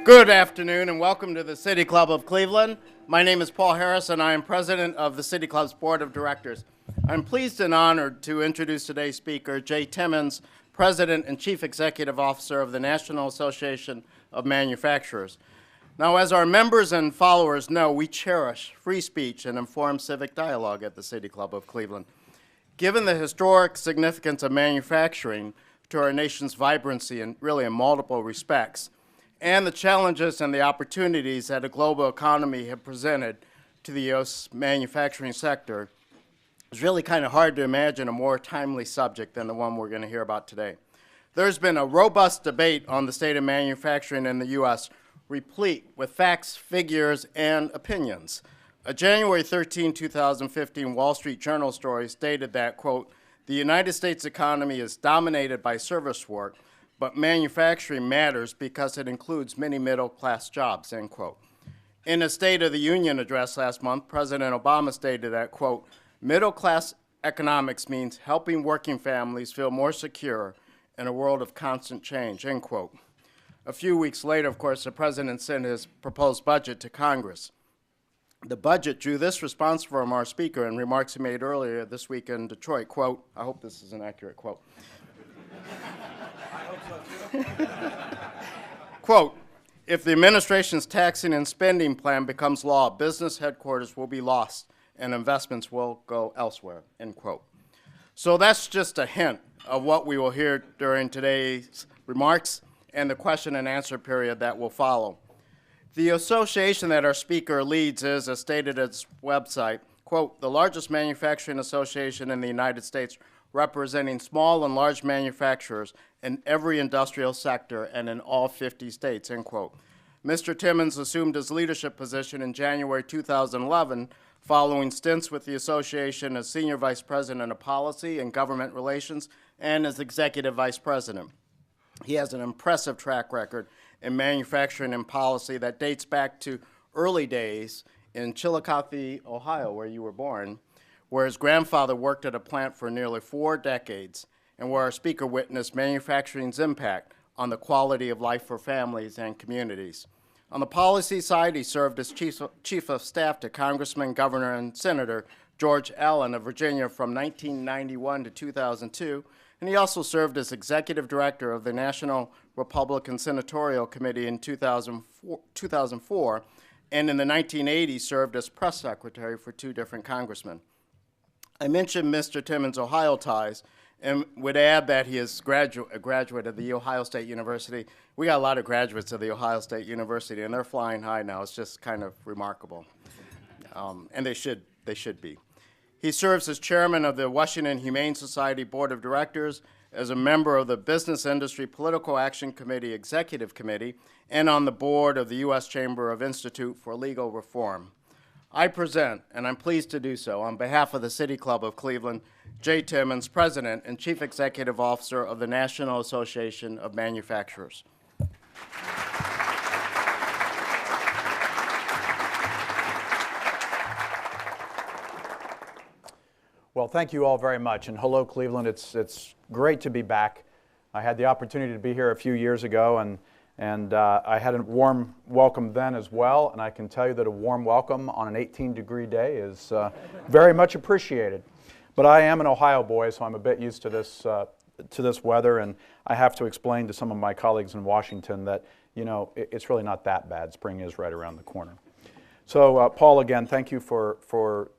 Good afternoon and welcome to the City Club of Cleveland. My name is Paul Harris and I am president of the City Club's Board of Directors. I'm pleased and honored to introduce today's speaker, Jay Timmons, President and Chief Executive Officer of the National Association of Manufacturers. Now, as our members and followers know, we cherish free speech and informed civic dialogue at the City Club of Cleveland. Given the historic significance of manufacturing to our nation's vibrancy and really in multiple respects, and the challenges and the opportunities that a global economy have presented to the U.S. manufacturing sector, it's really kind of hard to imagine a more timely subject than the one we're going to hear about today. There's been a robust debate on the state of manufacturing in the U.S., replete with facts, figures, and opinions. A January 13, 2015 Wall Street Journal story stated that, quote, "The United States economy is dominated by service work, but manufacturing matters because it includes many middle-class jobs," end quote. In a State of the Union address last month, President Obama stated that, quote, "Middle-class economics means helping working families feel more secure in a world of constant change," end quote. A few weeks later, of course, the President sent his proposed budget to Congress. The budget drew this response from our speaker in remarks he made earlier this week in Detroit, quote, I hope this is an accurate quote. Quote, "If the administration's taxing and spending plan becomes law, business headquarters will be lost and investments will go elsewhere," end quote. So that's just a hint of what we will hear during today's remarks and the question and answer period that will follow. The association that our speaker leads is, as stated at its website, quote, "the largest manufacturing association in the United States, representing small and large manufacturers in every industrial sector and in all 50 states," end quote. Mr. Timmons assumed his leadership position in January 2011, following stints with the association as Senior Vice President of Policy and Government Relations and as Executive Vice President. He has an impressive track record in manufacturing and policy that dates back to early days in Chillicothe, Ohio, where you were born, where his grandfather worked at a plant for nearly 4 decades, and where our speaker witnessed manufacturing's impact on the quality of life for families and communities. On the policy side, he served as Chief of Staff to Congressman, Governor, and Senator George Allen of Virginia from 1991 to 2002, and he also served as Executive Director of the National Republican Senatorial Committee in 2004, and in the 1980s served as press secretary for 2 different congressmen. I mentioned Mr. Timmons' Ohio ties and would add that he is a graduate of the Ohio State University. We got a lot of graduates of the Ohio State University, and they're flying high now. It's just kind of remarkable, and they should be. He serves as chairman of the Washington Humane Society Board of Directors, as a member of the Business Industry Political Action Committee Executive Committee, and on the board of the U.S. Chamber of Institute for Legal Reform. I present, and I'm pleased to do so, on behalf of the City Club of Cleveland, Jay Timmons, President and Chief Executive Officer of the National Association of Manufacturers. Well, thank you all very much, and hello, Cleveland. It's great to be back. I had the opportunity to be here a few years ago, and I had a warm welcome then as well, and I can tell you that a warm welcome on an 18-degree day is very much appreciated. But I am an Ohio boy, so I'm a bit used to this weather, and I have to explain to some of my colleagues in Washington that, you know, it's really not that bad. Spring is right around the corner. So, Paul, again, thank you for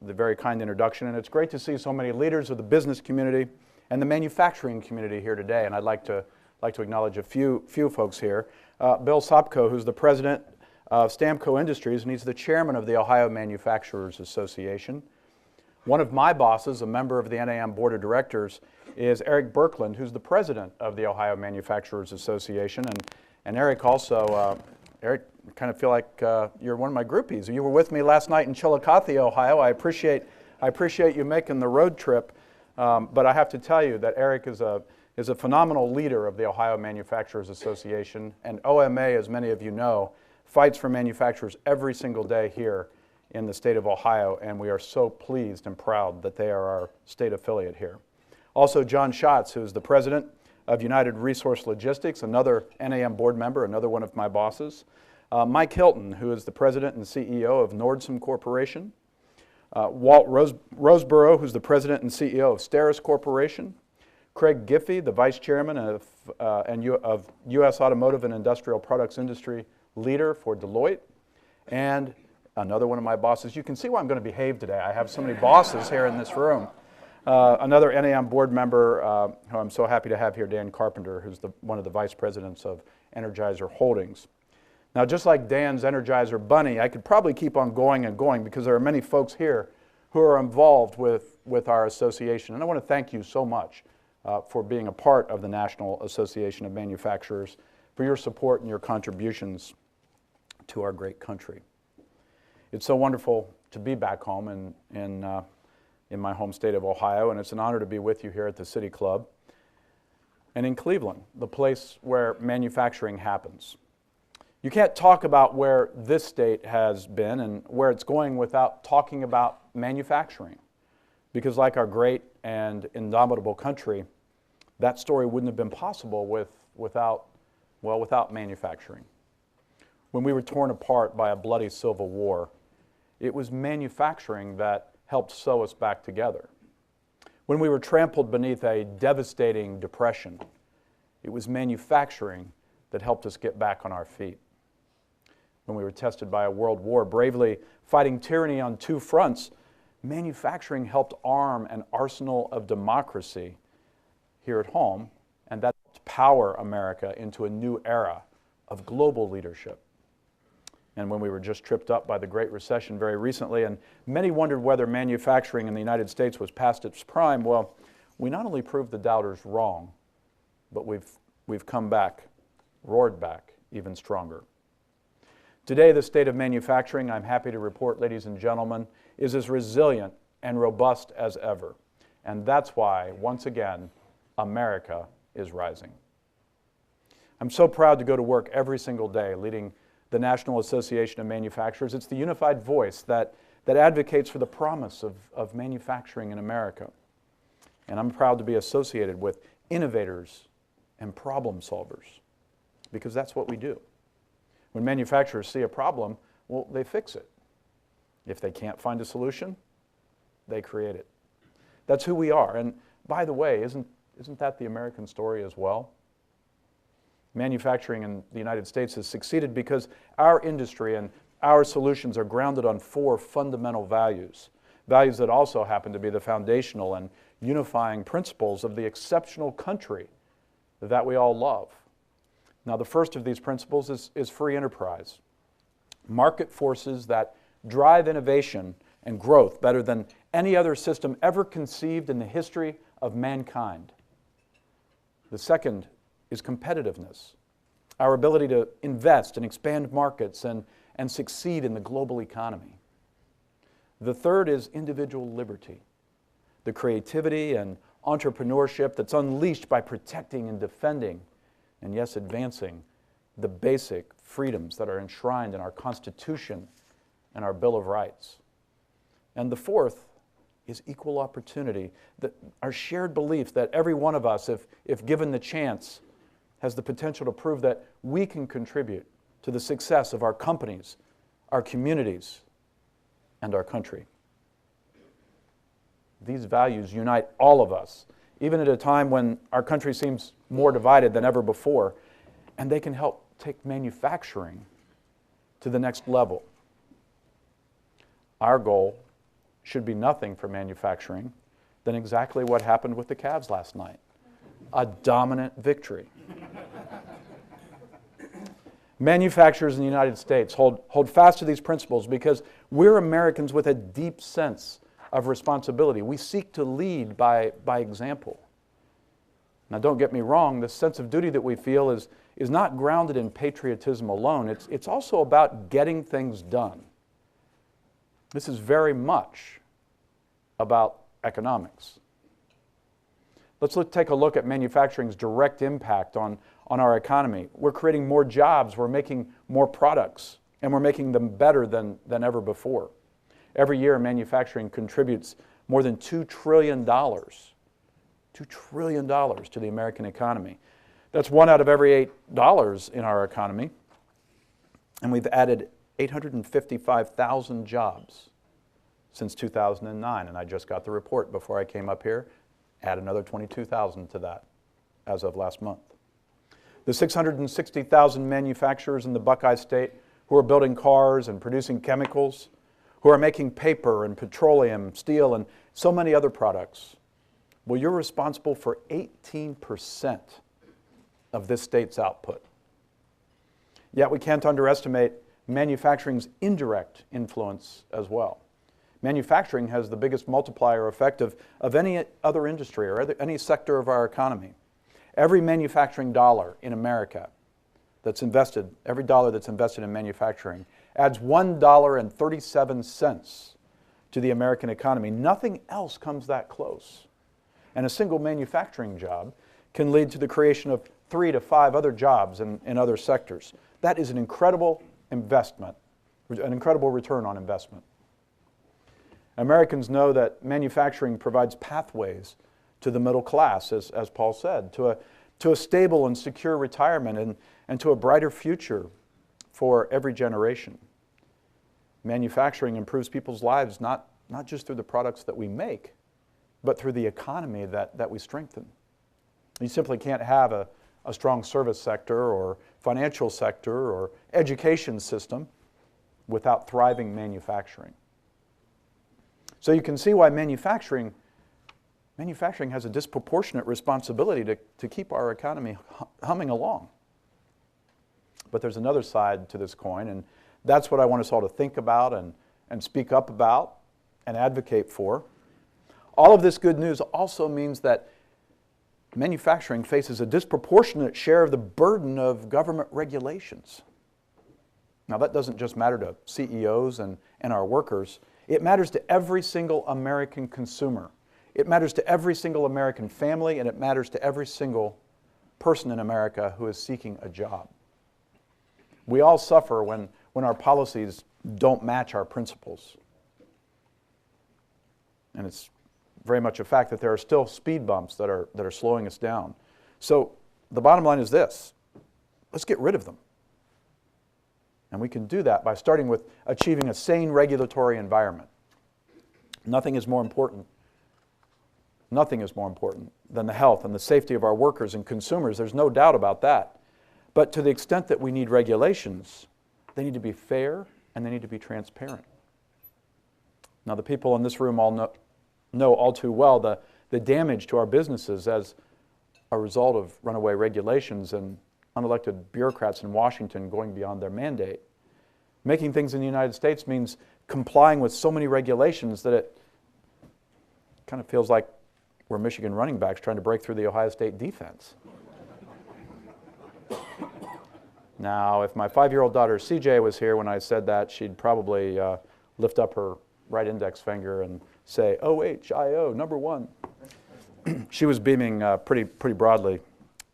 the very kind introduction, and it's great to see so many leaders of the business community and the manufacturing community here today, and I'd like to acknowledge a few folks here. Bill Sopko, who's the president of Stamco Industries, and he's the chairman of the Ohio Manufacturers Association. One of my bosses, a member of the NAM Board of Directors, is Eric Birkland, who's the president of the Ohio Manufacturers Association, and Eric also, Eric, I kind of feel like you're one of my groupies. You were with me last night in Chillicothe, Ohio. I appreciate you making the road trip, but I have to tell you that Eric is a phenomenal leader of the Ohio Manufacturers Association, and OMA, as many of you know, fights for manufacturers every single day here in the state of Ohio, and we are so pleased and proud that they are our state affiliate here. Also, John Schatz, who is the president of United Resource Logistics, another NAM board member, another one of my bosses. Mike Hilton, who is the president and CEO of Nordson Corporation. Walt Roseborough, who's the president and CEO of Steris Corporation. Craig Giffey, the vice chairman of U.S. Automotive and Industrial Products Industry leader for Deloitte. And another one of my bosses. You can see why I'm going to behave today. I have so many bosses here in this room. Another NAM board member who I'm so happy to have here, Dan Carpenter, who's one of the vice presidents of Energizer Holdings. Now, just like Dan's Energizer Bunny, I could probably keep on going and going because there are many folks here who are involved with our association. And I want to thank you so much for being a part of the National Association of Manufacturers, for your support and your contributions to our great country. It's so wonderful to be back home in my home state of Ohio, and it's an honor to be with you here at the City Club and in Cleveland, the place where manufacturing happens. You can't talk about where this state has been and where it's going without talking about manufacturing, because like our great and indomitable country, that story wouldn't have been possible without manufacturing. When we were torn apart by a bloody civil war, it was manufacturing that helped sew us back together. When we were trampled beneath a devastating depression, it was manufacturing that helped us get back on our feet. When we were tested by a world war, bravely fighting tyranny on two fronts, manufacturing helped arm an arsenal of democracy here at home, and that helped power America into a new era of global leadership. And when we were just tripped up by the Great Recession very recently, and many wondered whether manufacturing in the United States was past its prime, well, we not only proved the doubters wrong, but we've come back, roared back, even stronger. Today, the state of manufacturing, I'm happy to report, ladies and gentlemen, is as resilient and robust as ever. And that's why, once again, America is rising. I'm so proud to go to work every single day leading the National Association of Manufacturers. It's the unified voice that advocates for the promise of manufacturing in America. And I'm proud to be associated with innovators and problem solvers, because that's what we do. When manufacturers see a problem, well, they fix it. If they can't find a solution, they create it. That's who we are. And by the way, isn't that the American story as well? Manufacturing in the United States has succeeded because our industry and our solutions are grounded on four fundamental values, values that also happen to be the foundational and unifying principles of the exceptional country that we all love. Now, the first of these principles is free enterprise, market forces that drive innovation and growth better than any other system ever conceived in the history of mankind. The second is competitiveness, our ability to invest and expand markets and succeed in the global economy. The third is individual liberty, the creativity and entrepreneurship that's unleashed by protecting and defending, and yes, advancing the basic freedoms that are enshrined in our Constitution and our Bill of Rights. And the fourth is equal opportunity, our shared belief that every one of us, if given the chance, has the potential to prove that we can contribute to the success of our companies, our communities, and our country. These values unite all of us, even at a time when our country seems more divided than ever before, and they can help take manufacturing to the next level. Our goal should be nothing for manufacturing than exactly what happened with the Cavs last night, a dominant victory. Manufacturers in the United States hold fast to these principles because we're Americans with a deep sense of responsibility. We seek to lead by example. Now, don't get me wrong, the sense of duty that we feel is not grounded in patriotism alone. It's also about getting things done. This is very much about economics. Let's take a look at manufacturing's direct impact on our economy. We're creating more jobs, we're making more products, and we're making them better than ever before. Every year, manufacturing contributes more than $2 trillion to the American economy. That's 1 out of every $8 in our economy. And we've added 855,000 jobs since 2009. And I just got the report before I came up here. Add another 22,000 to that as of last month. The 660,000 manufacturers in the Buckeye State who are building cars and producing chemicals, who are making paper and petroleum, steel, and so many other products. Well, you're responsible for 18% of this state's output. Yet we can't underestimate manufacturing's indirect influence as well. Manufacturing has the biggest multiplier effect of any other industry or any sector of our economy. Every manufacturing dollar in America that's invested, every dollar that's invested in manufacturing adds $1.37 to the American economy. Nothing else comes that close. And a single manufacturing job can lead to the creation of 3 to 5 other jobs in other sectors. That is an incredible investment, an incredible return on investment. Americans know that manufacturing provides pathways to the middle class, as Paul said, to a stable and secure retirement and to a brighter future for every generation. Manufacturing improves people's lives not just through the products that we make, but through the economy that we strengthen. You simply can't have a strong service sector or financial sector or education system without thriving manufacturing. So you can see why manufacturing has a disproportionate responsibility to keep our economy humming along. But there's another side to this coin, and that's what I want us all to think about and speak up about and advocate for. All of this good news also means that manufacturing faces a disproportionate share of the burden of government regulations. Now, that doesn't just matter to CEOs and our workers. It matters to every single American consumer. It matters to every single American family, and it matters to every single person in America who is seeking a job. We all suffer when our policies don't match our principles. And it's very much a fact that there are still speed bumps that are slowing us down. So the bottom line is this: let's get rid of them. And we can do that by starting with achieving a sane regulatory environment. Nothing is more important than the health and the safety of our workers and consumers. There's no doubt about that. But to the extent that we need regulations, they need to be fair and they need to be transparent. Now, the people in this room all know all too well the damage to our businesses as a result of runaway regulations and unelected bureaucrats in Washington going beyond their mandate. Making things in the United States means complying with so many regulations that it kind of feels like we're Michigan running backs trying to break through the Ohio State defense. Now, if my 5-year-old daughter CJ was here when I said that, she'd probably lift up her right index finger and say, OHIO, number 1. She was beaming pretty broadly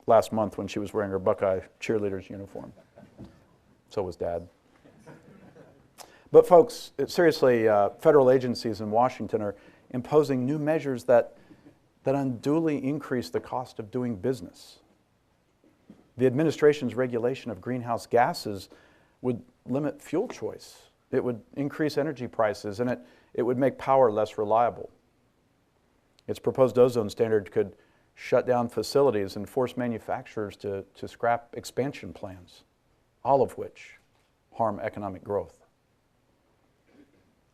last month when she was wearing her Buckeye cheerleader's uniform. So was Dad. But folks, seriously, federal agencies in Washington are imposing new measures that unduly increase the cost of doing business. The administration's regulation of greenhouse gases would limit fuel choice. It would increase energy prices, and it would make power less reliable. Its proposed ozone standard could shut down facilities and force manufacturers to scrap expansion plans, all of which harm economic growth.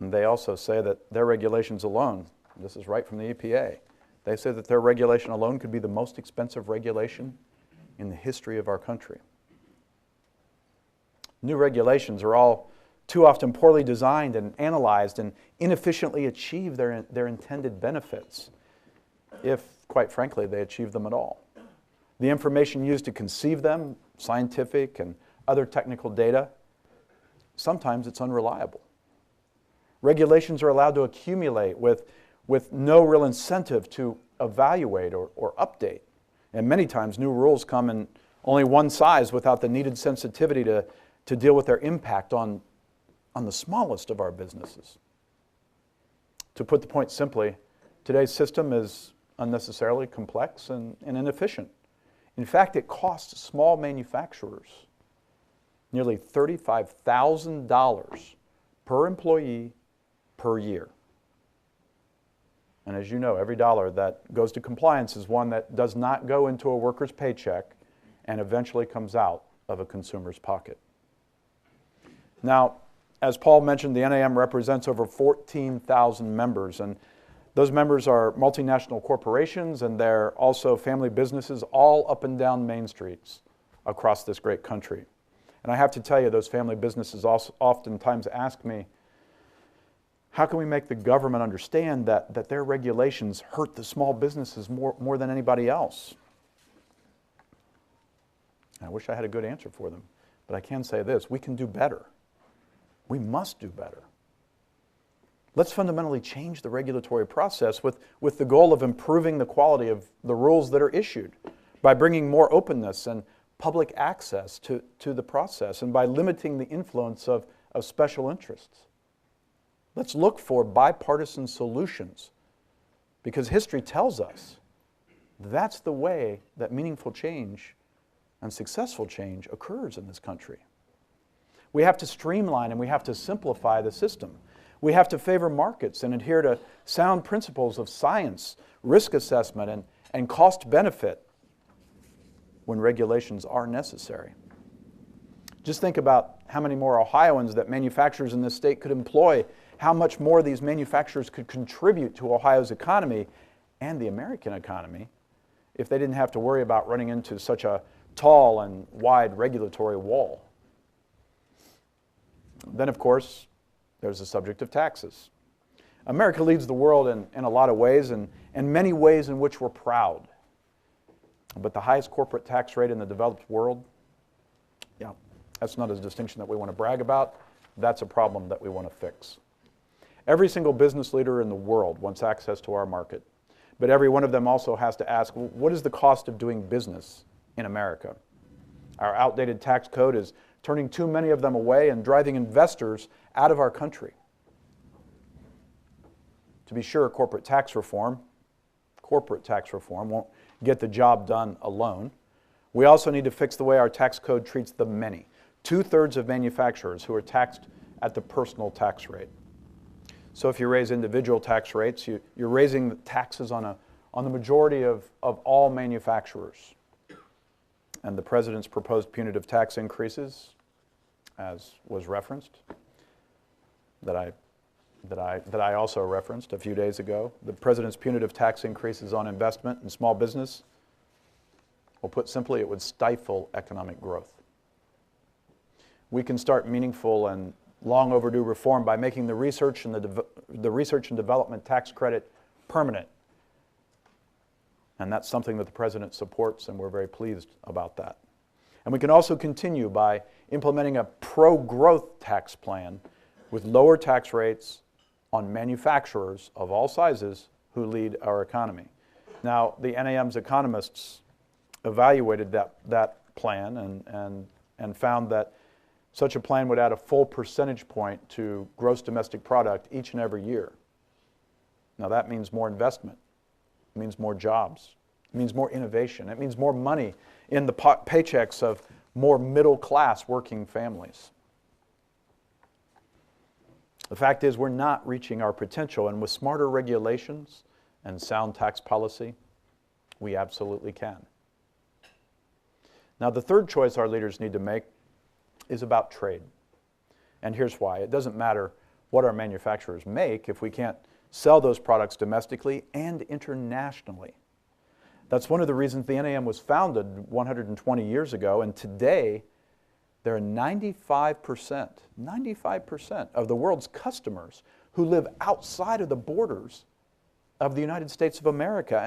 And they also say that their regulations alone, this is right from the EPA, they say that their regulation alone could be the most expensive regulation in the history of our country. New regulations are all too often poorly designed and analyzed and inefficiently achieve their intended benefits, if, quite frankly, they achieve them at all. The information used to conceive them, scientific and other technical data, sometimes it's unreliable. Regulations are allowed to accumulate with no real incentive to evaluate or update. And many times new rules come in only one size without the needed sensitivity to deal with their impact on the smallest of our businesses. To put the point simply, today's system is unnecessarily complex and inefficient. In fact, it costs small manufacturers nearly $35,000 per employee per year. And as you know, every dollar that goes to compliance is one that does not go into a worker's paycheck and eventually comes out of a consumer's pocket. Now, as Paul mentioned, the NAM represents over 14,000 members, and those members are multinational corporations, and they're also family businesses all up and down main streets across this great country. And I have to tell you, those family businesses also oftentimes ask me, how can we make the government understand that their regulations hurt the small businesses more than anybody else? I wish I had a good answer for them, but I can say this: we can do better. We must do better. Let's fundamentally change the regulatory process with the goal of improving the quality of the rules that are issued by bringing more openness and public access to the process and by limiting the influence of special interests. Let's look for bipartisan solutions because history tells us that's the way that meaningful change and successful change occurs in this country. We have to streamline and we have to simplify the system. We have to favor markets and adhere to sound principles of science, risk assessment, and cost benefit when regulations are necessary. Just think about how many more Ohioans that manufacturers in this state could employ, how much more these manufacturers could contribute to Ohio's economy and the American economy if they didn't have to worry about running into such a tall and wide regulatory wall. Then, of course, there's the subject of taxes. America leads the world in a lot of ways and many ways in which we're proud. But the highest corporate tax rate in the developed world, yeah, that's not a distinction that we want to brag about. That's a problem that we want to fix. Every single business leader in the world wants access to our market, but every one of them also has to ask, well, what is the cost of doing business in America? Our outdated tax code is turning too many of them away and driving investors out of our country. To be sure, corporate tax reform won't get the job done alone. We also need to fix the way our tax code treats the many. 2/3 of manufacturers who are taxed at the personal tax rate. So if you raise individual tax rates, you're raising the taxes on the majority of all manufacturers. And the President's proposed punitive tax increases, as was referenced, that I also referenced a few days ago, the President's punitive tax increases on investment and small business, well, put simply, it would stifle economic growth. We can start meaningful and long overdue reform by making the research and development tax credit permanent. And that's something that the President supports, and we're very pleased about that. And we can also continue by implementing a pro-growth tax plan with lower tax rates on manufacturers of all sizes who lead our economy. Now, the NAM's economists evaluated that plan and found that such a plan would add a full percentage point to gross domestic product each and every year. Now, that means more investment. It means more jobs. It means more innovation. It means more money in the paychecks of more middle-class working families. The fact is, we're not reaching our potential, and with smarter regulations and sound tax policy, we absolutely can. Now, the third choice our leaders need to make is about trade. And here's why. It doesn't matter what our manufacturers make if we can't sell those products domestically and internationally. That's one of the reasons the NAM was founded 120 years ago, and today there are 95% of the world's customers who live outside of the borders of the United States of America,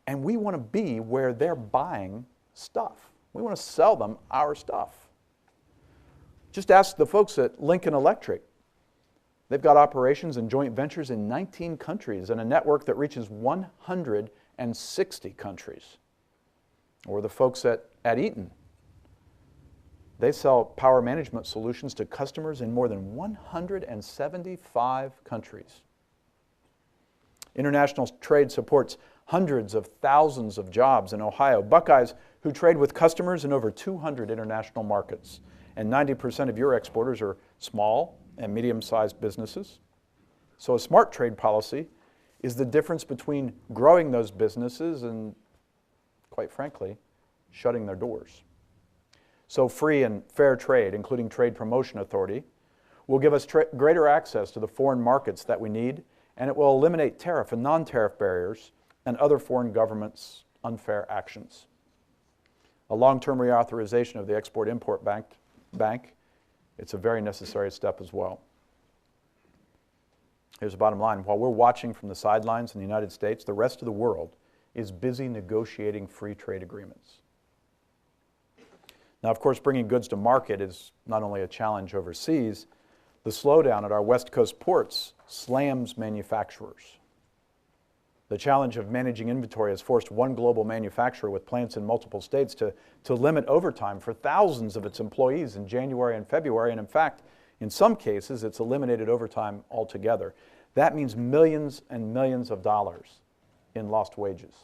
and we want to be where they're buying stuff. We want to sell them our stuff. Just ask the folks at Lincoln Electric. They've got operations and joint ventures in 19 countries and a network that reaches 160 countries. Or the folks at Eaton. They sell power management solutions to customers in more than 175 countries. International trade supports hundreds of thousands of jobs in Ohio. Buckeyes who trade with customers in over 200 international markets. And 90% of your exporters are small and medium-sized businesses. So a smart trade policy is the difference between growing those businesses and, quite frankly, shutting their doors. So free and fair trade, including Trade Promotion Authority, will give us greater access to the foreign markets that we need, and it will eliminate tariff and non-tariff barriers and other foreign governments' unfair actions. A long-term reauthorization of the Export-Import Bank, it's a very necessary step as well. Here's the bottom line. While we're watching from the sidelines in the United States, the rest of the world is busy negotiating free trade agreements. Now, of course, bringing goods to market is not only a challenge overseas, the slowdown at our West Coast ports slams manufacturers. The challenge of managing inventory has forced one global manufacturer with plants in multiple states to limit overtime for thousands of its employees in January and February, and in fact, in some cases, it's eliminated overtime altogether. That means millions and millions of dollars in lost wages.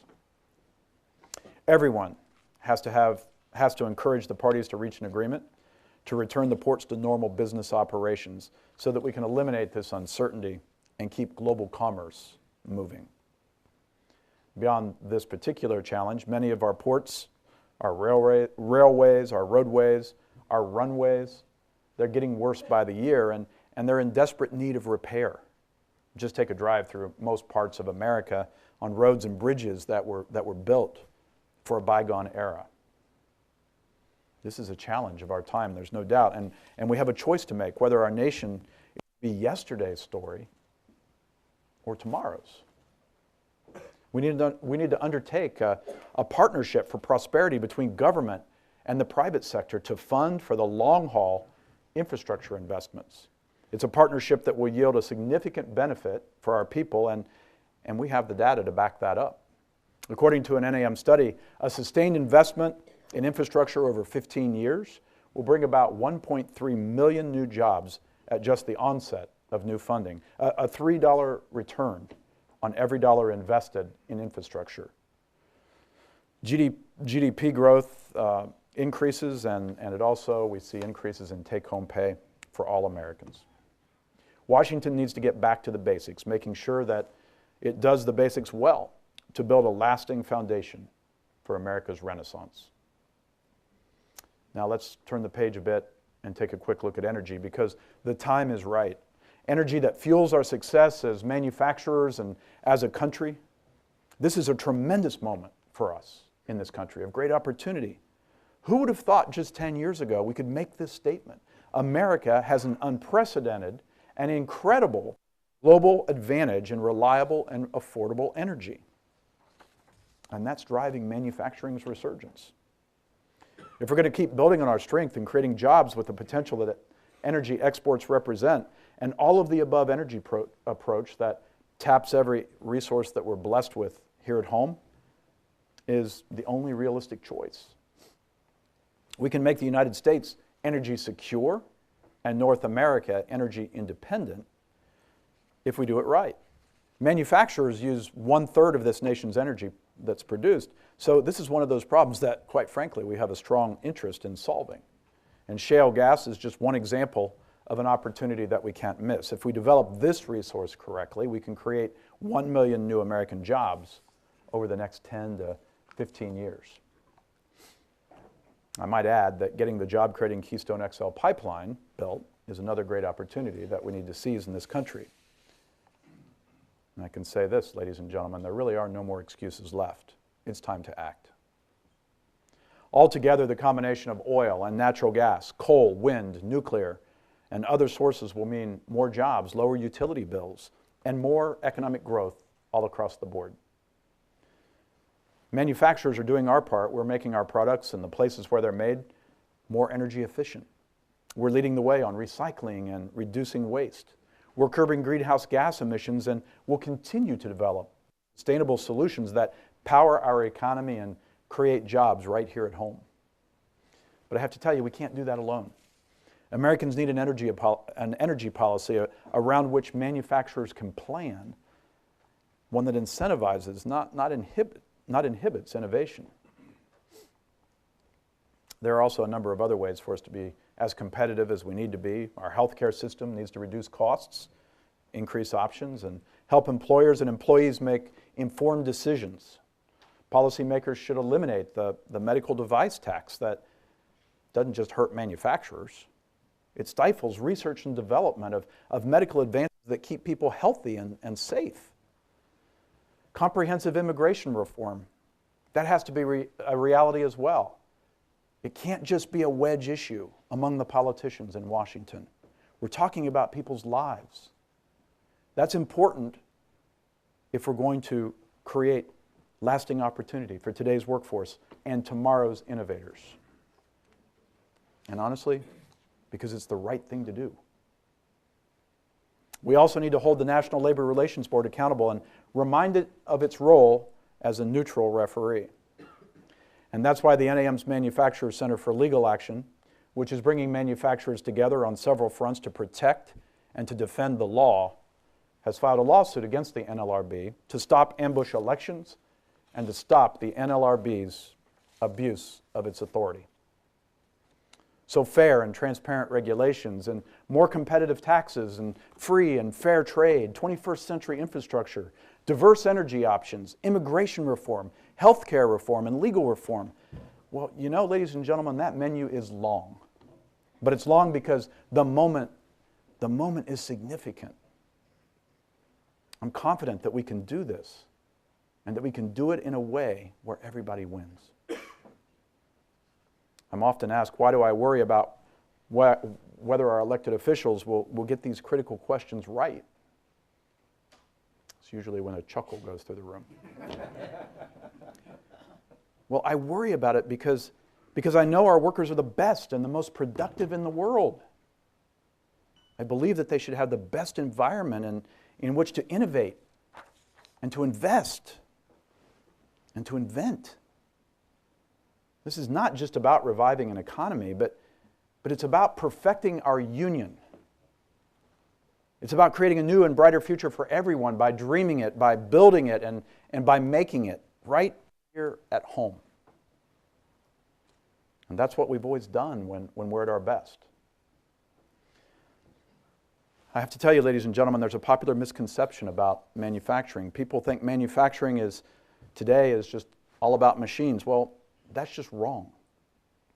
Everyone has to encourage the parties to reach an agreement to return the ports to normal business operations so that we can eliminate this uncertainty and keep global commerce moving. Beyond this particular challenge, many of our ports, our railways, our roadways, our runways, they're getting worse by the year, and they're in desperate need of repair. Just take a drive through most parts of America on roads and bridges that were built for a bygone era. This is a challenge of our time, there's no doubt, and we have a choice to make whether our nation be yesterday's story or tomorrow's. We need to undertake a partnership for prosperity between government and the private sector to fund for the long-haul infrastructure investments. It's a partnership that will yield a significant benefit for our people, and we have the data to back that up. According to an NAM study, a sustained investment in infrastructure over 15 years will bring about 1.3 million new jobs at just the onset of new funding, a $3 return on every dollar invested in infrastructure. GDP growth increases, and it also, we see increases in take-home pay for all Americans. Washington needs to get back to the basics, making sure that it does the basics well to build a lasting foundation for America's renaissance. Now let's turn the page a bit and take a quick look at energy, because the time is right. Energy that fuels our success as manufacturers and as a country. This is a tremendous moment for us in this country, of great opportunity. Who would have thought just 10 years ago we could make this statement? America has an unprecedented and incredible global advantage in reliable and affordable energy. And that's driving manufacturing's resurgence. If we're going to keep building on our strength and creating jobs with the potential that energy exports represent, and all of the above energy approach that taps every resource that we're blessed with here at home is the only realistic choice. We can make the United States energy secure and North America energy independent if we do it right. Manufacturers use 1/3 of this nation's energy that's produced, so this is one of those problems that, quite frankly, we have a strong interest in solving. And shale gas is just one example of an opportunity that we can't miss. If we develop this resource correctly, we can create 1 million new American jobs over the next 10 to 15 years. I might add that getting the job-creating Keystone XL pipeline built is another great opportunity that we need to seize in this country. And I can say this, ladies and gentlemen, there really are no more excuses left. It's time to act. Altogether, the combination of oil and natural gas, coal, wind, nuclear, and other sources will mean more jobs, lower utility bills, and more economic growth all across the board. Manufacturers are doing our part. We're making our products in the places where they're made more energy efficient. We're leading the way on recycling and reducing waste. We're curbing greenhouse gas emissions, and we'll continue to develop sustainable solutions that power our economy and create jobs right here at home. But I have to tell you, we can't do that alone. Americans need an energy policy around which manufacturers can plan, one that incentivizes, not inhibits innovation. There are also a number of other ways for us to be as competitive as we need to be. Our healthcare system needs to reduce costs, increase options, and help employers and employees make informed decisions. Policymakers should eliminate the medical device tax that doesn't just hurt manufacturers. It stifles research and development of medical advances that keep people healthy and safe. Comprehensive immigration reform, that has to be a reality as well. It can't just be a wedge issue among the politicians in Washington. We're talking about people's lives. That's important if we're going to create lasting opportunity for today's workforce and tomorrow's innovators. And honestly, because it's the right thing to do. We also need to hold the National Labor Relations Board accountable and remind it of its role as a neutral referee. And that's why the NAM's Manufacturers Center for Legal Action, which is bringing manufacturers together on several fronts to protect and to defend the law, has filed a lawsuit against the NLRB to stop ambush elections and to stop the NLRB's abuse of its authority. So fair and transparent regulations and more competitive taxes and free and fair trade, 21st century infrastructure, diverse energy options, immigration reform, healthcare reform, and legal reform. Well, you know, ladies and gentlemen, that menu is long. But it's long because the moment is significant. I'm confident that we can do this and that we can do it in a way where everybody wins. I'm often asked, why do I worry about whether our elected officials will get these critical questions right? It's usually when a chuckle goes through the room. Well, I worry about it because I know our workers are the best and the most productive in the world. I believe that they should have the best environment in which to innovate and to invest and to invent. This is not just about reviving an economy, but it's about perfecting our union. It's about creating a new and brighter future for everyone by dreaming it, by building it, and by making it right here at home. And that's what we've always done when we're at our best. I have to tell you, ladies and gentlemen, there's a popular misconception about manufacturing. People think manufacturing today is just all about machines. Well, that's just wrong.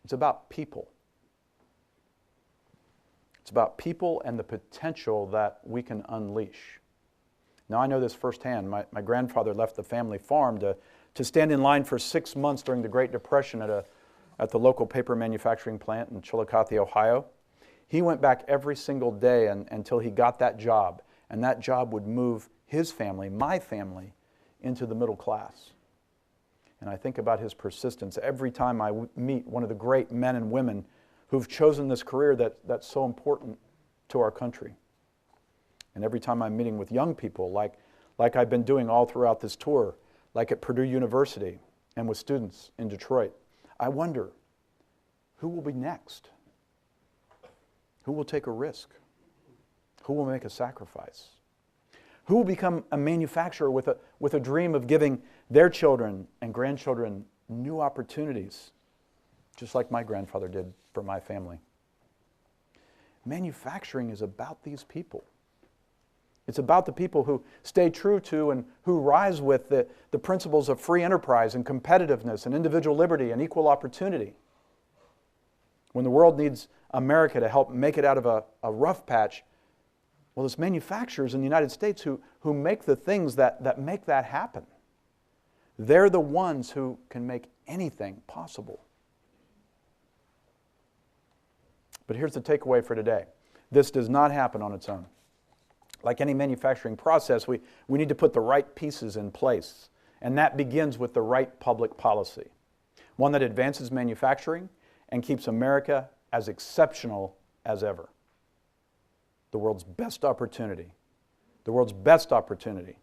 It's about people. It's about people and the potential that we can unleash. Now, I know this firsthand. My grandfather left the family farm to stand in line for 6 months during the Great Depression at the local paper manufacturing plant in Chillicothe, Ohio. He went back every single day until he got that job, and that job would move his family, my family, into the middle class. And I think about his persistence every time I meet one of the great men and women who've chosen this career that's so important to our country. And every time I'm meeting with young people, like I've been doing all throughout this tour, like at Purdue University and with students in Detroit, I wonder, who will be next? Who will take a risk? Who will make a sacrifice? Who will become a manufacturer with a dream of giving their children and grandchildren new opportunities, just like my grandfather did for my family? Manufacturing is about these people. It's about the people who stay true to and who rise with the principles of free enterprise and competitiveness and individual liberty and equal opportunity. When the world needs America to help make it out of a rough patch, well, it's manufacturers in the United States who make the things that make that happen. They're the ones who can make anything possible. But here's the takeaway for today. This does not happen on its own. Like any manufacturing process, we need to put the right pieces in place. And that begins with the right public policy. One that advances manufacturing and keeps America as exceptional as ever. The world's best opportunity. The world's best opportunity.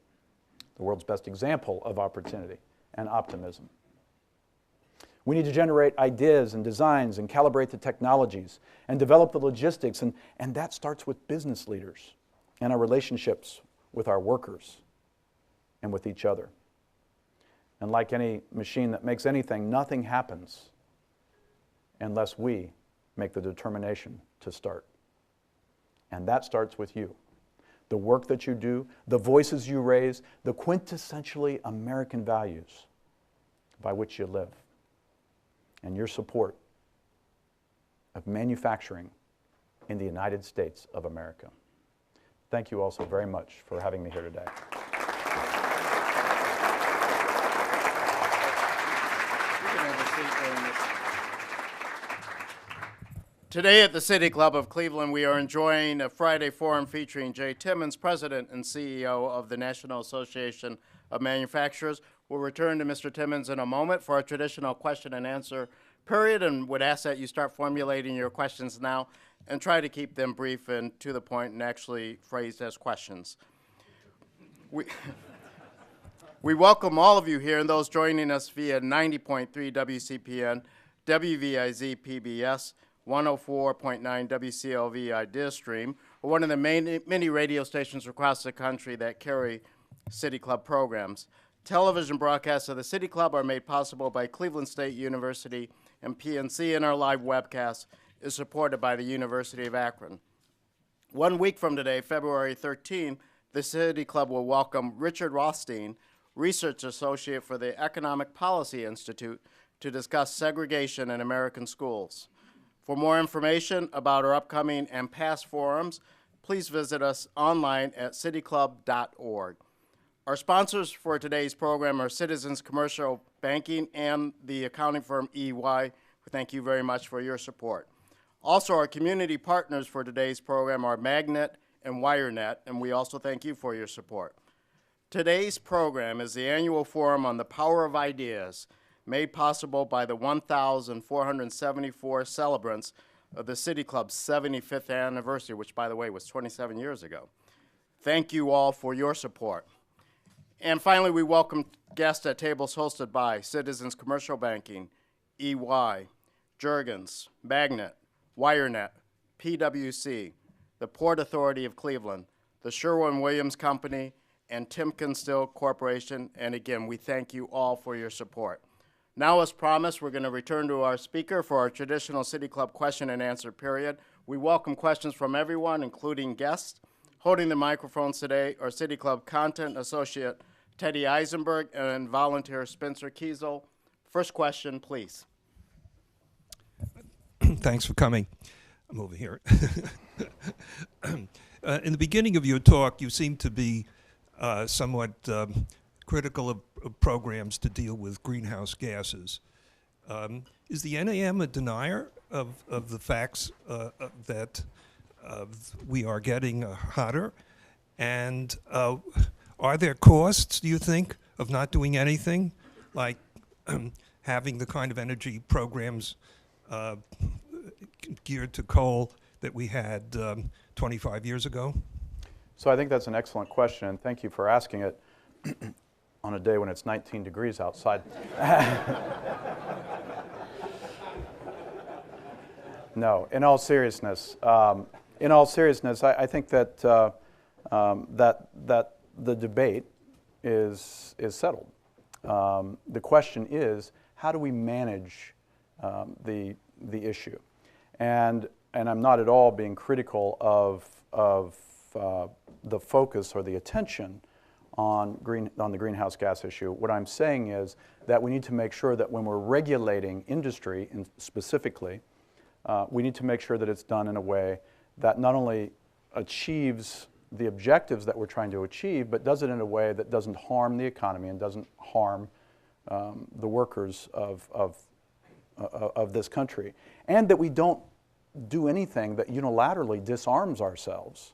The world's best example of opportunity and optimism. We need to generate ideas and designs and calibrate the technologies and develop the logistics, and that starts with business leaders and our relationships with our workers and with each other. And like any machine that makes anything, nothing happens unless we make the determination to start. And that starts with you. The work that you do, the voices you raise, the quintessentially American values by which you live, and your support of manufacturing in the United States of America. Thank you all so very much for having me here today. Today at the City Club of Cleveland, we are enjoying a Friday forum featuring Jay Timmons, President and CEO of the National Association of Manufacturers. We'll return to Mr. Timmons in a moment for our traditional question and answer period, and would ask that you start formulating your questions now and try to keep them brief and to the point and actually phrased as questions. We welcome all of you here and those joining us via 90.3 WCPN, WVIZ PBS, 104.9 WCLV Idea Stream, or one of the many radio stations across the country that carry City Club programs. Television broadcasts of the City Club are made possible by Cleveland State University and PNC, and our live webcast is supported by the University of Akron. 1 week from today, February 13th, the City Club will welcome Richard Rothstein, Research Associate for the Economic Policy Institute, to discuss segregation in American schools. For more information about our upcoming and past forums, please visit us online at cityclub.org. Our sponsors for today's program are Citizens Commercial Banking and the accounting firm EY. Thank you very much for your support. Also, our community partners for today's program are Magnet and WireNet, and we also thank you for your support. Today's program is the annual forum on the power of ideas, made possible by the 1,474 celebrants of the City Club's 75th anniversary, which, by the way, was 27 years ago. Thank you all for your support. And finally, we welcome guests at tables hosted by Citizens Commercial Banking, EY, Juergens, Magnet, WireNet, PwC, the Port Authority of Cleveland, the Sherwin-Williams Company, and Timken Steel Corporation. And again, we thank you all for your support. Now, as promised, we're going to return to our speaker for our traditional City Club question and answer period. We welcome questions from everyone, including guests. Holding the microphones today are City Club Content Associate Teddy Eisenberg and volunteer Spencer Kiesel. First question, please. Thanks for coming. I'm over here. In the beginning of your talk, you seemed to be somewhat critical of programs to deal with greenhouse gases. Is the NAM a denier of the facts that we are getting hotter? And are there costs, do you think, of not doing anything, like having the kind of energy programs geared to coal that we had 25 years ago? So I think that's an excellent question, and thank you for asking it on a day when it's 19 degrees outside. No, in all seriousness, I think that that the debate is settled. The question is, how do we manage the issue? And I'm not at all being critical of the focus or the attention on the greenhouse gas issue. What I'm saying is that we need to make sure that when we're regulating industry specifically, we need to make sure that it's done in a way that not only achieves the objectives that we're trying to achieve, but does it in a way that doesn't harm the economy and doesn't harm the workers of this country. And that we don't do anything that unilaterally disarms ourselves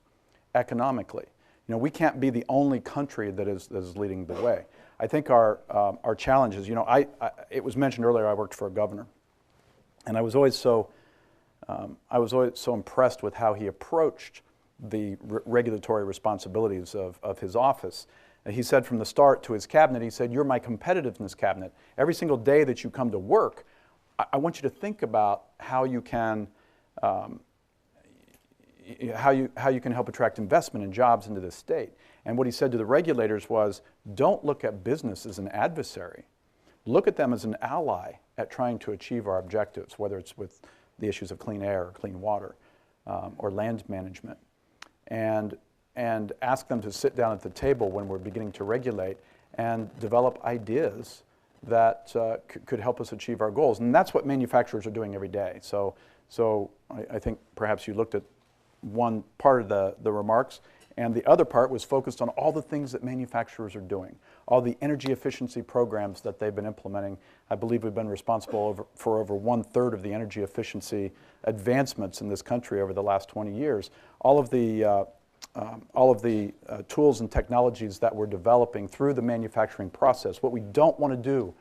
economically. You know, we can't be the only country that is leading the way. I think our challenges, it was mentioned earlier, I worked for a governor, and I was always so impressed with how he approached the regulatory responsibilities of his office. And he said from the start to his cabinet, he said, "You're my competitiveness cabinet. Every single day that you come to work, I want you to think about how you can help attract investment and jobs into this state." And what he said to the regulators was, don't look at business as an adversary. look at them as an ally at trying to achieve our objectives, whether it's with the issues of clean air or clean water or land management, and ask them to sit down at the table when we're beginning to regulate and develop ideas that could help us achieve our goals. And that's what manufacturers are doing every day. So I think perhaps you looked at one part of the remarks, and the other part was focused on all the things that manufacturers are doing, all the energy efficiency programs that they've been implementing. I believe we've been responsible for over 1/3 of the energy efficiency advancements in this country over the last 20 years. All of the tools and technologies that we're developing through the manufacturing process. What we don't want to do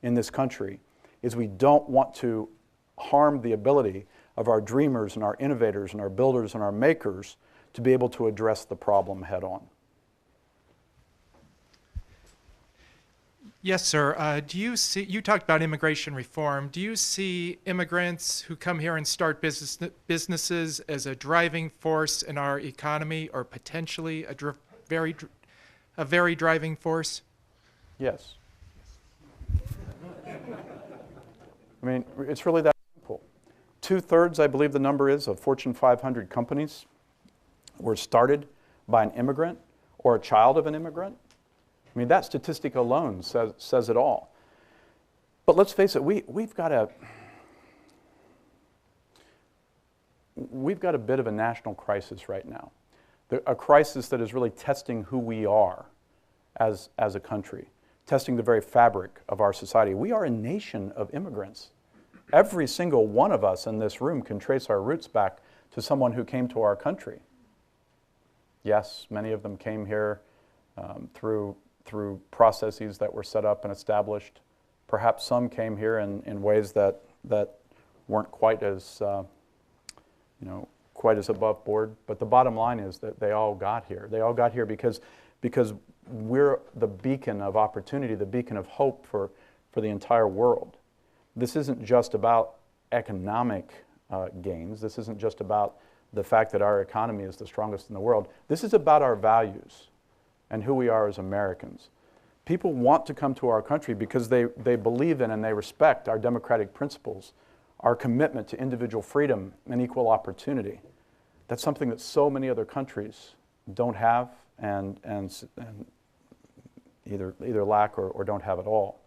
in this country is we don't want to harm the ability of our dreamers and our innovators and our builders and our makers to be able to address the problem head on. Yes, sir. Do you see, you talked about immigration reform. Do you see immigrants who come here and start businesses as a driving force in our economy, or potentially a very driving force? Yes. I mean, it's really that simple. 2/3, I believe the number is, of Fortune 500 companies were started by an immigrant or a child of an immigrant. I mean, that statistic alone says it all. But let's face it, we've got a bit of a national crisis right now. A crisis that is really testing who we are as a country, testing the very fabric of our society. We are a nation of immigrants. Every single one of us in this room can trace our roots back to someone who came to our country. Yes, many of them came here through processes that were set up and established. Perhaps some came here in ways that weren't quite as quite as above board. But the bottom line is that they all got here. They all got here because we're the beacon of opportunity, the beacon of hope for the entire world. This isn't just about economic gains. This isn't just about the fact that our economy is the strongest in the world. This is about our values and who we are as Americans. People want to come to our country because they believe in and they respect our democratic principles, our commitment to individual freedom and equal opportunity. That's something that so many other countries don't have and either lack or don't have at all.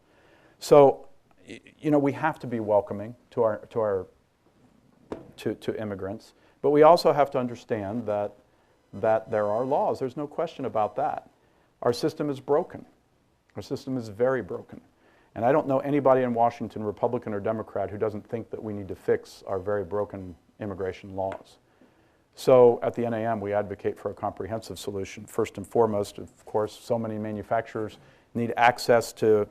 So, we have to be welcoming to immigrants, but we also have to understand that there are laws. There's no question about that. Our system is broken. Our system is very broken. And I don't know anybody in Washington, Republican or Democrat, who doesn't think that we need to fix our very broken immigration laws. So at the NAM, we advocate for a comprehensive solution. First and foremost, of course, so many manufacturers need access to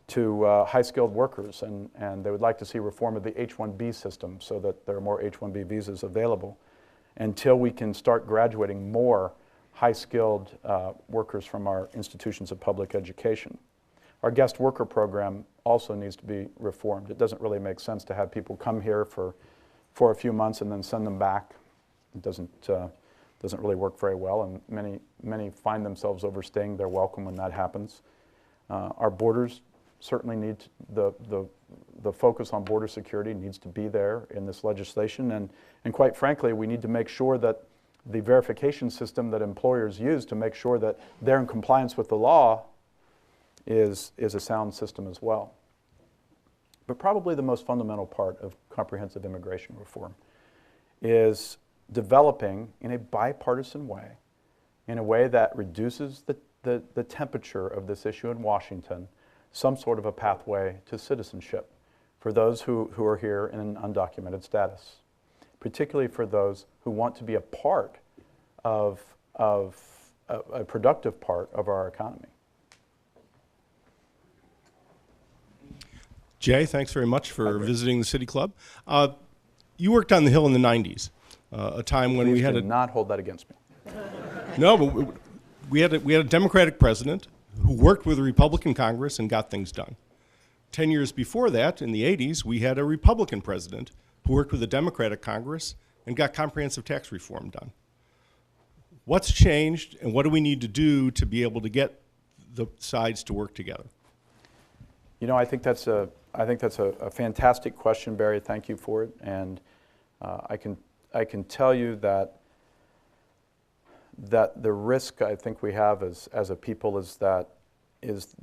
high-skilled workers, and they would like to see reform of the H-1B system so that there are more H-1B visas available until we can start graduating more high-skilled workers from our institutions of public education. Our guest worker program also needs to be reformed. It doesn't really make sense to have people come here for a few months and then send them back. It doesn't really work very well, and many find themselves overstaying their welcome when that happens. Our borders certainly need the focus on border security needs to be there in this legislation, and quite frankly, we need to make sure that the verification system that employers use to make sure that they're in compliance with the law is a sound system as well. But probably the most fundamental part of comprehensive immigration reform is developing in a bipartisan way, in a way that reduces the temperature of this issue in Washington, some sort of a pathway to citizenship for those who are here in an undocumented status, particularly for those who want to be a part of a productive part of our economy. Jay, thanks very much for visiting the City Club. You worked on the Hill in the 90s, a time when we had do not hold that against me. No, but we had a Democratic president who worked with a Republican Congress and got things done. 10 years before that, in the 80s, we had a Republican president who worked with a Democratic Congress and got comprehensive tax reform done. What's changed, and what do we need to do to be able to get the sides to work together? You know, I think that's a fantastic question, Barry. Thank you for it. And I can tell you that the risk I think we have as a people is that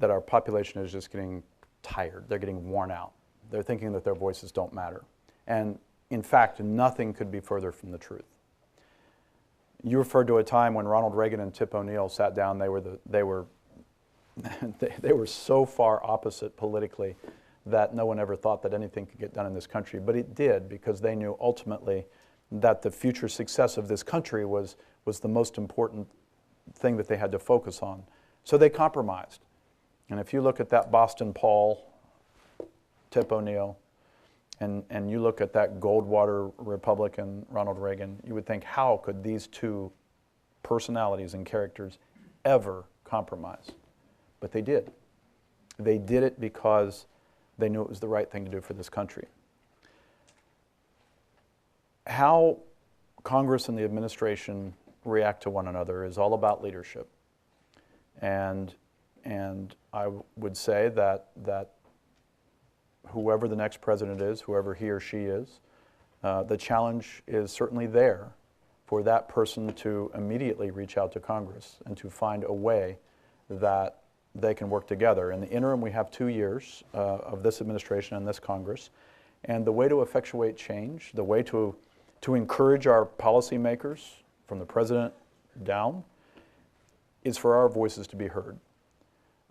our population is just getting tired. They're getting worn out. They're thinking that their voices don't matter. And in fact, nothing could be further from the truth. You referred to a time when Ronald Reagan and Tip O'Neill sat down. They were so far opposite politically that no one ever thought that anything could get done in this country. But it did, because they knew ultimately that the future success of this country was the most important thing that they had to focus on. So they compromised. And if you look at that Boston Paul, Tip O'Neill, and you look at that Goldwater Republican, Ronald Reagan, you would think, how could these two personalities and characters ever compromise? But they did. They did it because they knew it was the right thing to do for this country. How Congress and the administration react to one another is all about leadership. And I would say that whoever the next president is, whoever he or she is, the challenge is certainly there for that person to immediately reach out to Congress and to find a way that they can work together. In the interim, we have 2 years of this administration and this Congress. And the way to effectuate change, the way to encourage our policymakers, from the president down, is for our voices to be heard.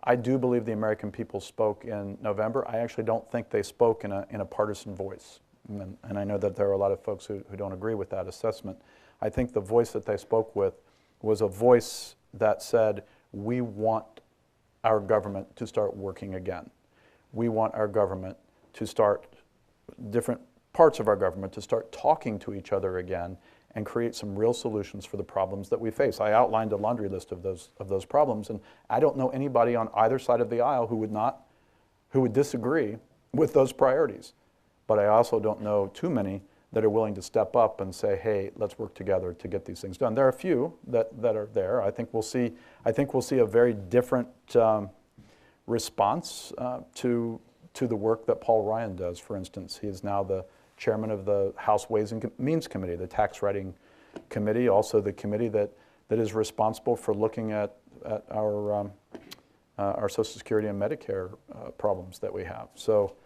I do believe the American people spoke in November. I actually don't think they spoke in a partisan voice. And I know that there are a lot of folks who don't agree with that assessment. I think the voice that they spoke with was a voice that said, we want our government to start working again. We want our government to start, different parts of our government to start talking to each other again and create some real solutions for the problems that we face. I outlined a laundry list of those problems, and I don't know anybody on either side of the aisle who would disagree with those priorities. But I also don't know too many that are willing to step up and say, hey, let's work together to get these things done. There are a few that are there. I think we'll see a very different response to the work that Paul Ryan does. For instance, he is now the chairman of the House Ways and Means Committee, the tax writing committee, also the committee that is responsible for looking at our Social Security and Medicare problems that we have. So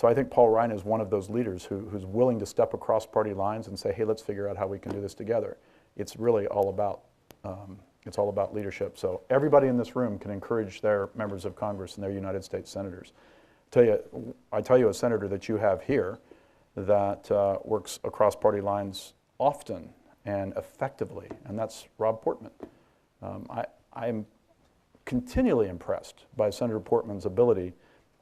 I think Paul Ryan is one of those leaders who's willing to step across party lines and say, hey, let's figure out how we can do this together. It's really all about leadership. So everybody in this room can encourage their members of Congress and their United States senators. I tell you a senator that you have here that works across party lines often and effectively, and that's Rob Portman. I am continually impressed by Senator Portman's ability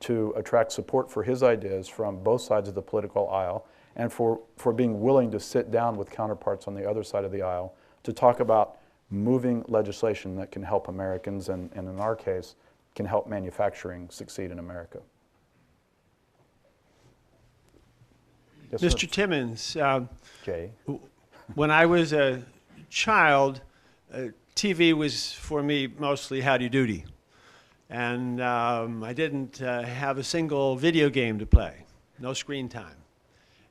to attract support for his ideas from both sides of the political aisle, and for being willing to sit down with counterparts on the other side of the aisle to talk about moving legislation that can help Americans, and in our case, can help manufacturing succeed in America. Yes, Mr. sir. Timmons, Jay. when I was a child, TV was for me mostly Howdy Doody. And I didn't have a single video game to play, no screen time.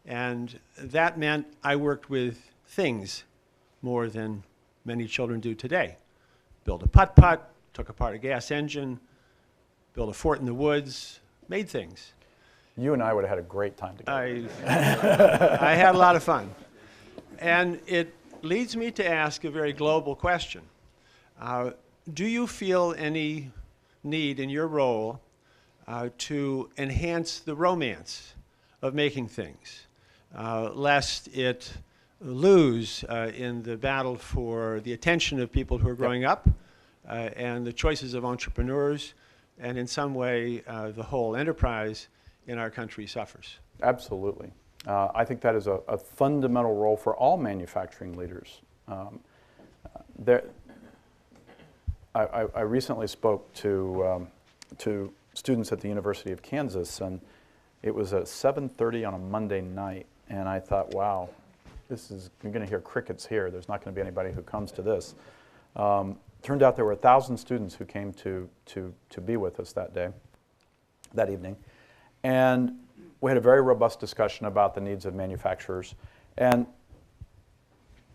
And that meant I worked with things more than many children do today. Built a putt-putt, took apart a gas engine, built a fort in the woods, made things. You and I would have had a great time together. I had a lot of fun. And it leads me to ask a very global question. Do you feel any need in your role to enhance the romance of making things, lest it lose in the battle for the attention of people who are growing up and the choices of entrepreneurs, and in some way the whole enterprise in our country suffers? Absolutely. I think that is a fundamental role for all manufacturing leaders. I recently spoke to students at the University of Kansas, and it was at 7:30 on a Monday night, and I thought, wow, you're going to hear crickets here. There's not going to be anybody who comes to this. Turned out there were 1,000 students who came to be with us that day. that evening. And we had a very robust discussion about the needs of manufacturers. And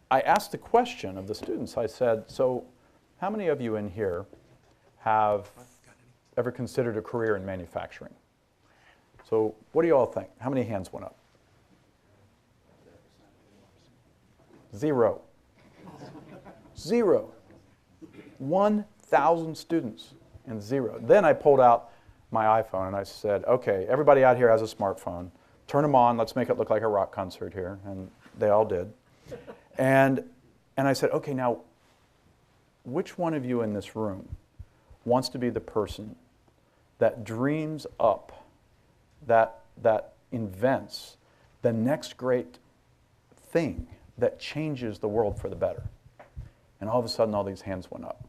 I asked the question of the students. I said, so how many of you in here have ever considered a career in manufacturing? So what do you all think? How many hands went up? 0. 0. 1,000 students and 0. Then I pulled out my iPhone and I said, okay, everybody out here has a smartphone. Turn them on. Let's make it look like a rock concert here. And they all did. And I said, okay, now, which one of you in this room wants to be the person that dreams up, that invents the next great thing that changes the world for the better? And all of a sudden, all these hands went up.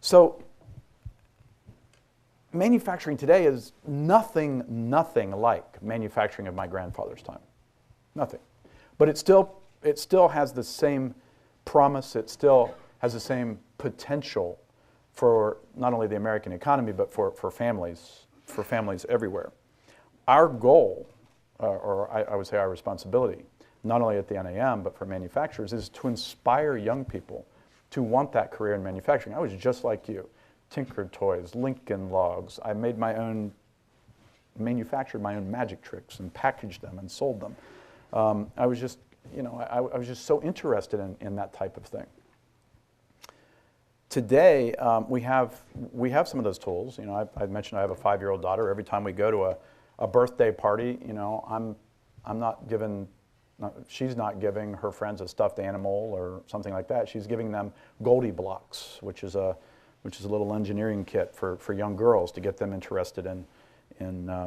So manufacturing today is nothing like manufacturing of my grandfather's time. Nothing. But it still has the same promise. It still has the same potential for not only the American economy, but for families everywhere. Our goal, or I would say our responsibility, not only at the NAM, but for manufacturers, is to inspire young people to want that career in manufacturing. I was just like you. Tinkered toys, Lincoln logs. I made my own, manufactured my own magic tricks and packaged them and sold them. I was just, I was just so interested in that type of thing. Today, we have some of those tools. I mentioned I have a 5-year-old daughter. Every time we go to a birthday party, I'm not giving, she's not giving her friends a stuffed animal or something like that. She's giving them Goldie Blocks, which is a little engineering kit for young girls to get them interested in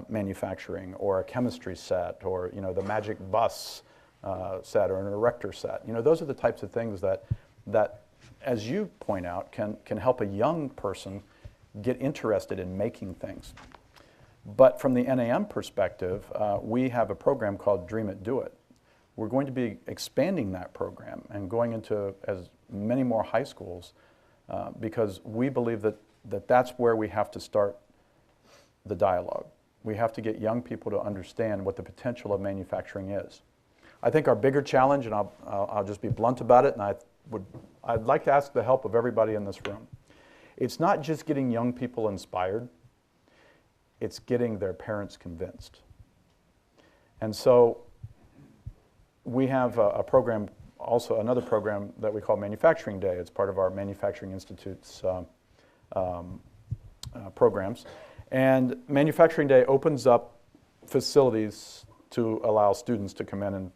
manufacturing, or a chemistry set, or the magic bus set, or an erector set. Those are the types of things that, as you point out, can help a young person get interested in making things. But from the NAM perspective, we have a program called Dream It, Do It. We're going to be expanding that program and going into as many more high schools, because we believe that that's where we have to start the dialogue. We have to get young people to understand what the potential of manufacturing is. I think our bigger challenge, and I'll just be blunt about it, and I'd like to ask the help of everybody in this room. It's not just getting young people inspired, it's getting their parents convinced. And so we have a program, also another program that we call Manufacturing Day. It's part of our Manufacturing Institute's programs. And Manufacturing Day opens up facilities to allow students to come in and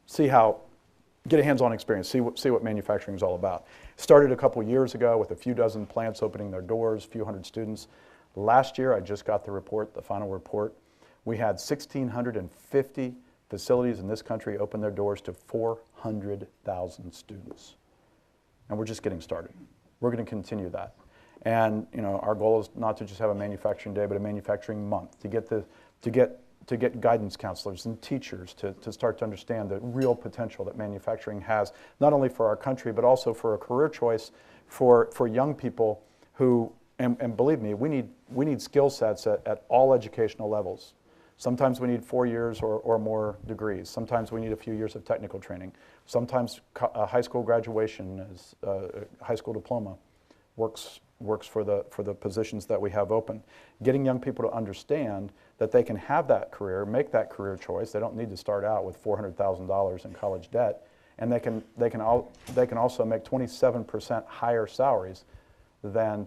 get a hands-on experience, see what manufacturing is all about. Started a couple years ago with a few dozen plants opening their doors, a few hundred students. Last year, I just got the report, the final report. We had 1,650 facilities in this country open their doors to 400,000 students. And we're just getting started. We're going to continue that. And our goal is not to just have a manufacturing day, but a manufacturing month, to get guidance counselors and teachers to start to understand the real potential that manufacturing has, not only for our country, but also for a career choice for young people who, and believe me, we need skill sets at all educational levels. Sometimes we need 4 years or more degrees. Sometimes we need a few years of technical training. Sometimes high school graduation, as high school diploma, works for the positions that we have open. Getting young people to understand that they can have that career, make that career choice. They don't need to start out with $400,000 in college debt, and they can also make 27% higher salaries than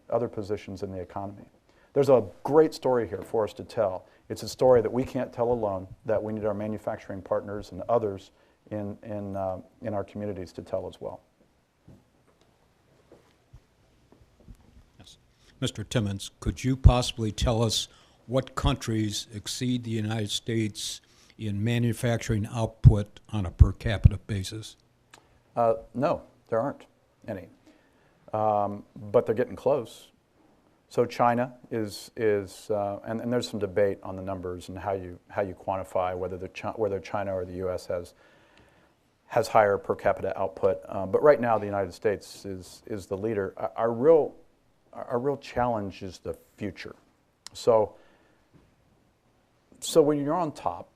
other positions in the economy. There's a great story here for us to tell. It's a story that we can't tell alone, that we need our manufacturing partners and others in our communities to tell as well. Yes. Mr. Timmons, could you possibly tell us what countries exceed the United States in manufacturing output on a per capita basis? No, there aren't any. But they're getting close. So China is and there's some debate on the numbers and how you quantify whether China or the U.S. has higher per capita output. But right now, the United States is the leader. Our real challenge is the future. So So when you're on top,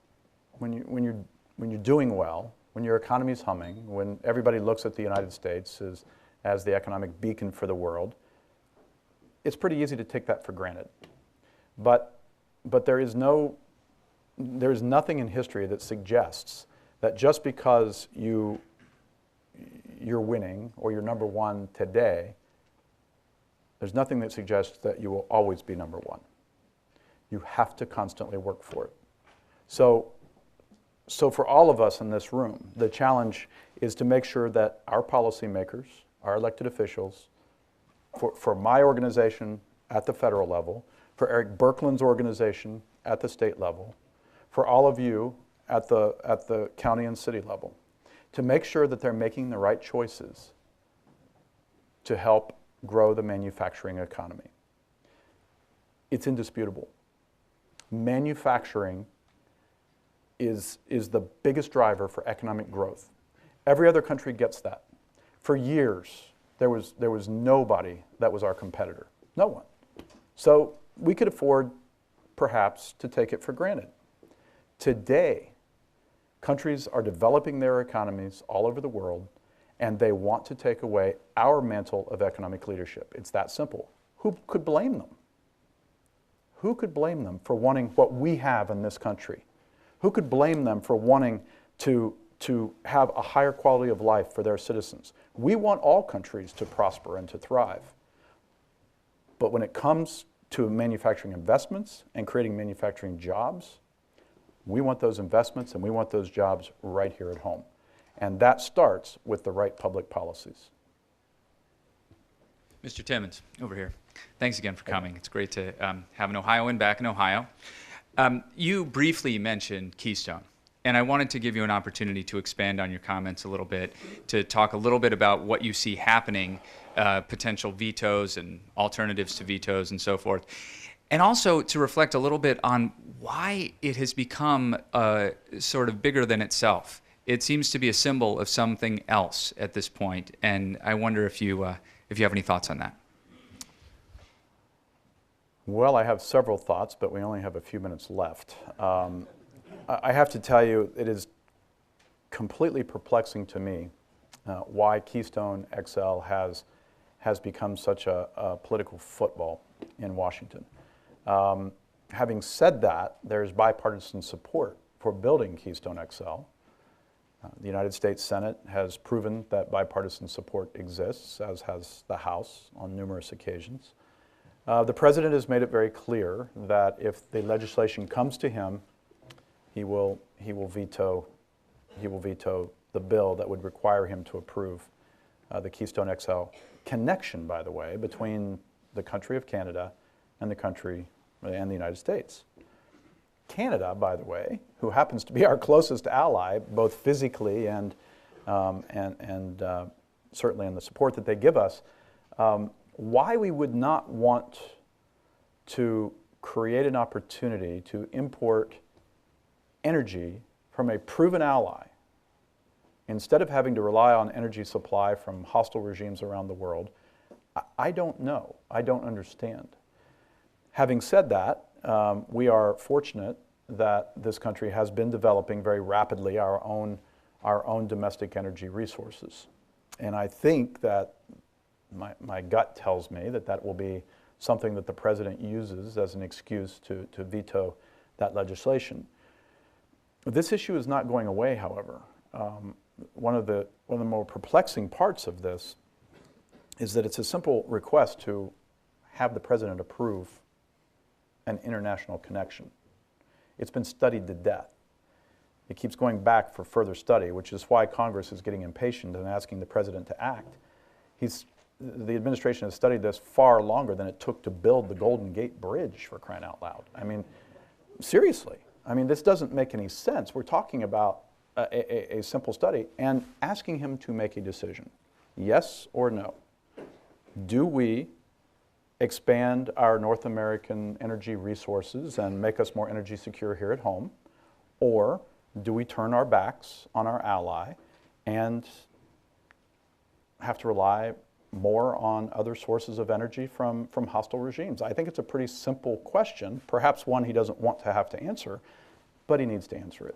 when you're doing well, when your economy's humming, when everybody looks at the United States as the economic beacon for the world, it's pretty easy to take that for granted. But there is nothing in history that suggests that just because you're winning or you're number one today, there's nothing that suggests that you will always be number one. You have to constantly work for it. So for all of us in this room, the challenge is to make sure that our policymakers, our elected officials, for my organization at the federal level, for Eric Birkeland's organization at the state level, for all of you at the county and city level, to make sure that they're making the right choices to help grow the manufacturing economy. It's indisputable. Manufacturing is the biggest driver for economic growth. Every other country gets that. For years, there was nobody that was our competitor. No one. So we could afford, perhaps, to take it for granted. Today, countries are developing their economies all over the world, and they want to take away our mantle of economic leadership. It's that simple. Who could blame them? Who could blame them for wanting what we have in this country? Who could blame them for wanting to have a higher quality of life for their citizens? We want all countries to prosper and to thrive. But when it comes to manufacturing investments and creating manufacturing jobs, we want those investments and we want those jobs right here at home. And that starts with the right public policies. Mr. Timmons, over here. Thanks again for coming. It's great to have an Ohioan back in Ohio. You briefly mentioned Keystone, and I wanted to give you an opportunity to expand on your comments a little bit, to talk a little bit about what you see happening, potential vetoes and alternatives to vetoes and so forth, and also to reflect a little bit on why it has become sort of bigger than itself. It seems to be a symbol of something else at this point, and I wonder if you have any thoughts on that. Well, I have several thoughts, but we only have a few minutes left. I have to tell you, it is completely perplexing to me why Keystone XL has become such a political football in Washington. Having said that, there's bipartisan support for building Keystone XL. The United States Senate has proven that bipartisan support exists, as has the House on numerous occasions. The President has made it very clear that if the legislation comes to him, he will veto the bill that would require him to approve the Keystone XL connection, by the way, between the country of Canada and the United States. Canada, by the way, who happens to be our closest ally, both physically and certainly in the support that they give us, why we would not want to create an opportunity to import energy from a proven ally instead of having to rely on energy supply from hostile regimes around the world, I don't know. I don't understand. Having said that, we are fortunate that this country has been developing very rapidly our own domestic energy resources. And I think that my gut tells me that that will be something that the President uses as an excuse to veto that legislation. This issue is not going away, however. One of the more perplexing parts of this is that it's a simple request to have the President approve an international connection. It's been studied to death. It keeps going back for further study, which is why Congress is getting impatient and asking the President to act. The administration has studied this far longer than it took to build the Golden Gate Bridge, for crying out loud. I mean, seriously. I mean, this doesn't make any sense. We're talking about a simple study and asking him to make a decision, yes or no. Do we expand our North American energy resources and make us more energy secure here at home, or do we turn our backs on our ally and have to rely more on other sources of energy from hostile regimes? I think it's a pretty simple question, perhaps one he doesn't want to have to answer, but he needs to answer it.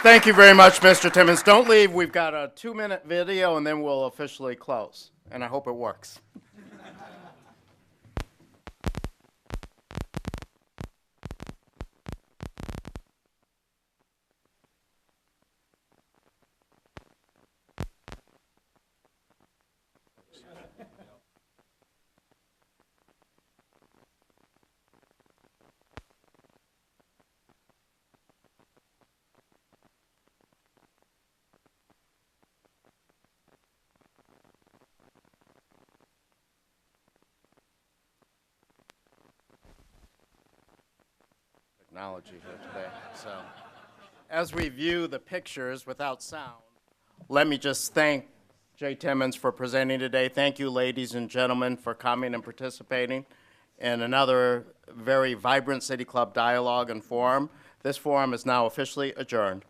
Thank you very much, Mr. Timmons. Don't leave. We've got a 2-minute video, and then we'll officially close. And I hope it works. Technology here today. So, as we view the pictures without sound, let me just thank Jay Timmons for presenting today. Thank you, ladies and gentlemen, for coming and participating in another very vibrant City Club dialogue and forum. This forum is now officially adjourned.